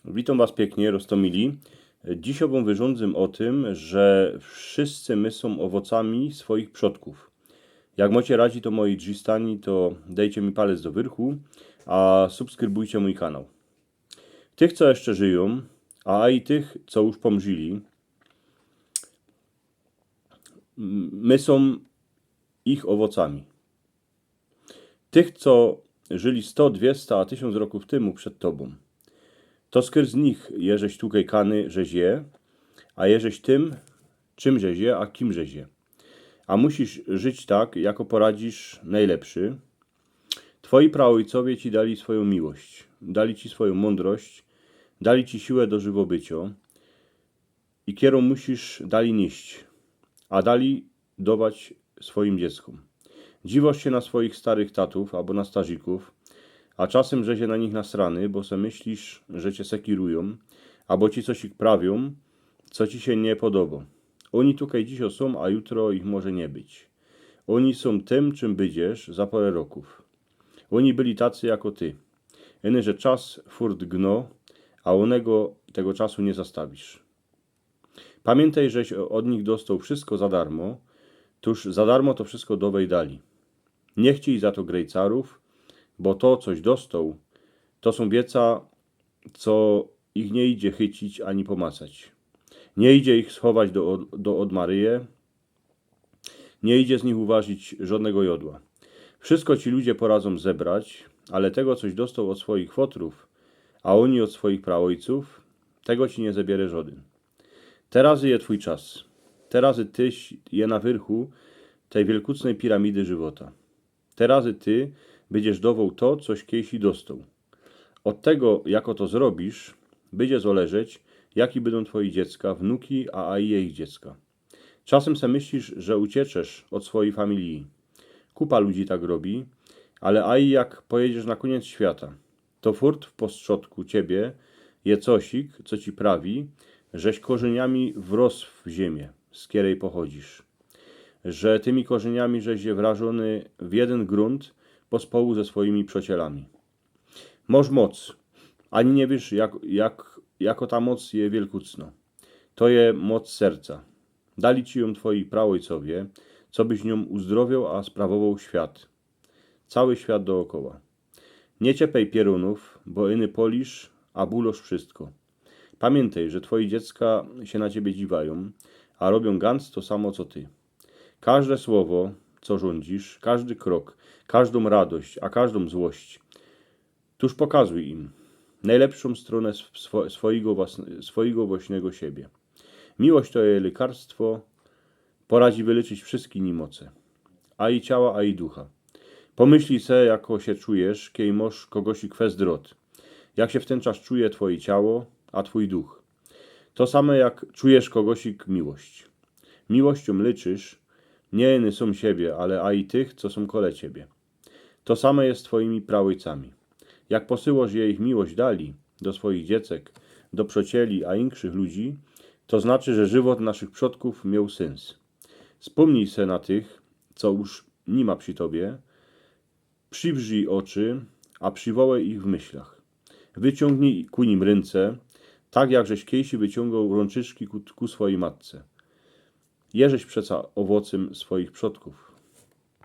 Witam Was pięknie, Rostomili. Dzisiaj wam wyrządzę o tym, że wszyscy my są owocami swoich przodków. Jak macie radzi to moi dżistani, to dajcie mi palec do wyrchu, a subskrybujcie mój kanał. Tych, co jeszcze żyją, a i tych, co już pomrzyli, my są ich owocami. Tych, co żyli 100, 200, a 1000 roków temu przed Tobą. To skry z nich jeżeś tukaj kany, żeś je, a jeżeś tym, czym żeś je, a kim żeś je. A musisz żyć tak, jako poradzisz najlepszy. Twoi praojcowie ci dali swoją miłość, dali ci swoją mądrość, dali ci siłę do żywobycia i kierą musisz dali nieść, a dali dawać swoim dzieckom. Dziwosz się na swoich starych tatów albo na starzików, a czasem że się na nich nasrany, bo se myślisz, że cię sekirują, albo ci coś ich prawią, co ci się nie podoba. Oni tutaj dziś są, a jutro ich może nie być. Oni są tym, czym będziesz za parę roków. Oni byli tacy jako ty. Jeny, że czas furt gno, a onego tego czasu nie zastawisz. Pamiętaj, żeś od nich dostał wszystko za darmo, tuż za darmo to wszystko dowej dali. Nie chciej za to grejcarów, bo to, coś dostał, to są wieca, co ich nie idzie chycić ani pomacać. Nie idzie ich schować do odmaryje, nie idzie z nich uważyć żadnego jodła. Wszystko ci ludzie poradzą zebrać, ale tego, coś dostał od swoich fotrów, a oni od swoich praojców, tego ci nie zabierze żaden. Teraz je twój czas. Teraz tyś je na wyrchu tej wielkucnej piramidy żywota. Teraz ty będziesz dowoł to, coś kiedyś dostał. Od tego, jako to zrobisz, będzie zależeć, jaki będą twoi dziecka, wnuki, a i ich dziecka. Czasem se myślisz, że ucieczesz od swojej familii. Kupa ludzi tak robi, ale aj jak pojedziesz na koniec świata, to furt w postrzodku ciebie je cosik, co ci prawi, żeś korzeniami wrósł w ziemię, z której pochodzisz. Że tymi korzeniami żeś je wrażony w jeden grunt pospołu ze swoimi przyjacielami. Moż moc, ani nie wiesz, jako ta moc je wielkucno. To je moc serca. Dali ci ją twoi praojcowie, co byś nią uzdrowiał, a sprawował świat. Cały świat dookoła. Nie ciepej pierunów, bo iny polisz, a bulosz wszystko. Pamiętaj, że twoi dziecka się na ciebie dziwają, a robią ganz to samo, co ty. Każde słowo, co rządzisz, każdy krok, każdą radość, a każdą złość, tuż pokazuj im najlepszą stronę swojego własnego siebie. Miłość to jest lekarstwo, poradzi wyleczyć wszystkie niemoce, a i ciała, a i ducha. Pomyślij se, jako się czujesz, kiedy masz kogoś kwestdrot. Jak się w ten czas czuje twoje ciało, a twój duch. To samo jak czujesz kogoś miłość. Miłością leczysz nie jeny są siebie, ale a i tych, co są kole ciebie. To samo jest z twoimi praojcami. Jak posyłasz je ich miłość dali do swoich dziecek, do przyjacieli, a inkszych ludzi, to znaczy, że żywot naszych przodków miał sens. Wspomnij se na tych, co już nie ma przy tobie, przywrzyj oczy, a przywołaj ich w myślach. Wyciągnij ku nim ręce, tak jak żeś kiedyś wyciągał rączyczki ku swojej matce. Jeżeś przeca owocem swoich przodków.